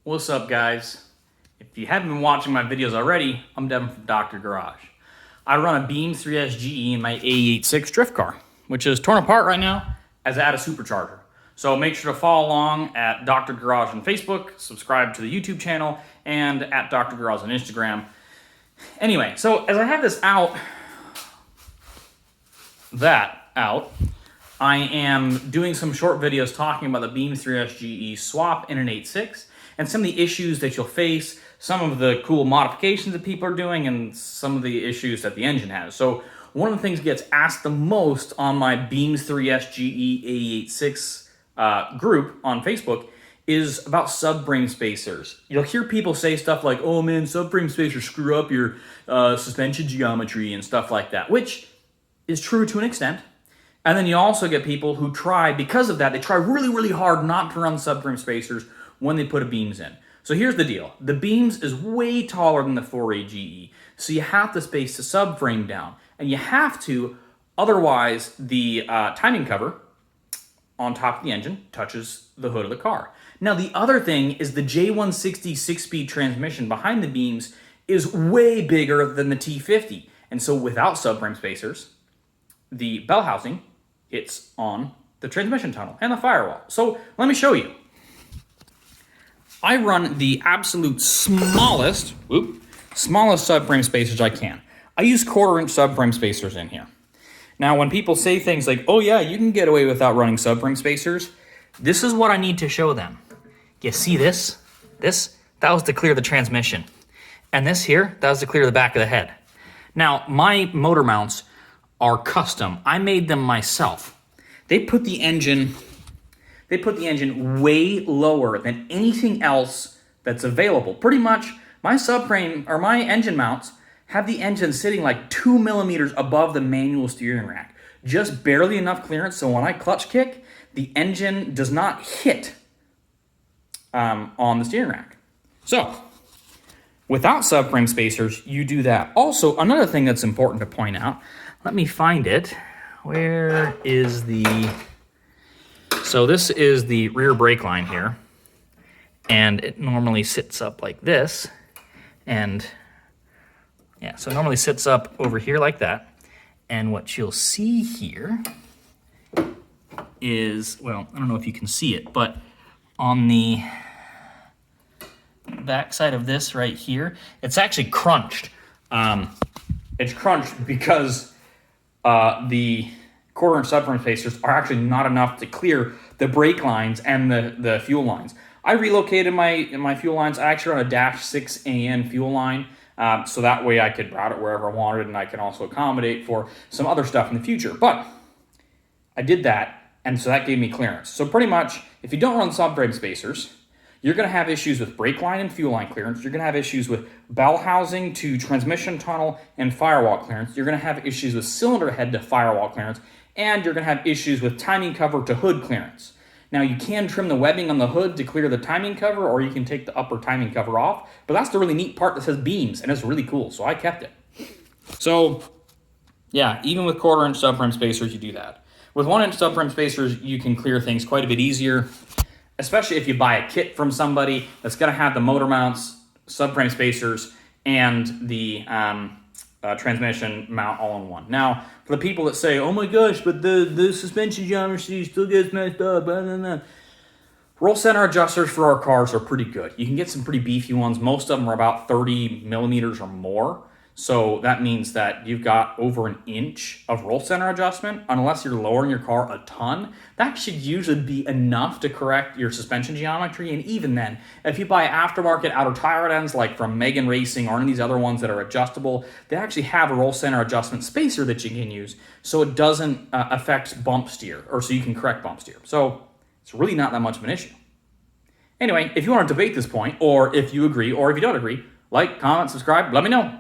What's up, guys? If you haven't been watching my videos already, I'm Devin from Dr. Garage. I run a Beam 3S GE in my AE86 drift car, which is torn apart right now as I add a supercharger. So make sure to follow along at Dr. Garage on Facebook, subscribe to the YouTube channel, and at Dr. Garage on Instagram. Anyway, so as I have this out, I am doing some short videos talking about the Beam 3S GE Swap AE86 and some of the issues that you'll face, some of the cool modifications that people are doing, and some of the issues that the engine has. So one of the things that gets asked the most on my Beam 3S GE AE86 group on Facebook is about subframe spacers. You'll hear people say stuff like, oh man, subframe spacers screw up your suspension geometry and stuff like that, which is true to an extent. And then you also get people who try, because of that, they try really, really hard not to run subframe spacers when they put a beams in. So here's the deal. The beams is way taller than the 4A GE, so you have to space the subframe down. And you have to, otherwise the timing cover on top of the engine touches the hood of the car. Now the other thing is the J160 6-speed transmission behind the beams is way bigger than the T50. And so without subframe spacers, the bell housing hits on the transmission tunnel and the firewall. So let me show you. I run the absolute smallest subframe spacers I can. I use 1/4-inch subframe spacers in here. Now, when people say things like, oh yeah, you can get away without running subframe spacers, this is what I need to show them. You see this? That was to clear the transmission. And this here, that was to clear the back of the head. Now, my motor mounts are custom. I made them myself. They put the engine way lower than anything else that's available. Pretty much, my subframe, or my engine mounts, have the engine sitting like 2 millimeters above the manual steering rack. Just barely enough clearance, so when I clutch kick, the engine does not hit on the steering rack. So, without subframe spacers, you do that. Also, another thing that's important to point out, let me find it. Where is the... So this is the rear brake line here, and it normally sits up like this, and yeah, so it normally sits up over here like that, and what you'll see here is, well, I don't know if you can see it, but on the back side of this right here, it's actually crunched. It's crunched because the 1/4-inch subframe spacers are actually not enough to clear the brake lines and the fuel lines. I relocated my fuel lines. I actually run a -6 AN fuel line, so that way I could route it wherever I wanted, and I can also accommodate for some other stuff in the future. But I did that, and so that gave me clearance. So pretty much, if you don't run subframe spacers, you're going to have issues with brake line and fuel line clearance. You're going to have issues with bell housing to transmission tunnel and firewall clearance. You're going to have issues with cylinder head to firewall clearance. And you're going to have issues with timing cover to hood clearance. Now, you can trim the webbing on the hood to clear the timing cover, or you can take the upper timing cover off. But that's the really neat part that says beams, and it's really cool, so I kept it. So, yeah, even with 1/4-inch subframe spacers, you do that. With 1-inch subframe spacers, you can clear things quite a bit easier, especially if you buy a kit from somebody that's going to have the motor mounts, subframe spacers, and the transmission mount all in one. Now, for the people that say, oh my gosh, but the suspension geometry still gets messed up, blah, blah, blah. Roll center adjusters for our cars are pretty good. You can get some pretty beefy ones. Most of them are about 30 millimeters or more. So that means that you've got over 1 inch of roll center adjustment, unless you're lowering your car a ton. That should usually be enough to correct your suspension geometry. And even then, if you buy aftermarket outer tire ends like from Megan Racing or any of these other ones that are adjustable, they actually have a roll center adjustment spacer that you can use so it doesn't affect bump steer, or so you can correct bump steer. So it's really not that much of an issue. Anyway, if you want to debate this point, or if you agree, or if you don't agree, like, comment, subscribe, let me know.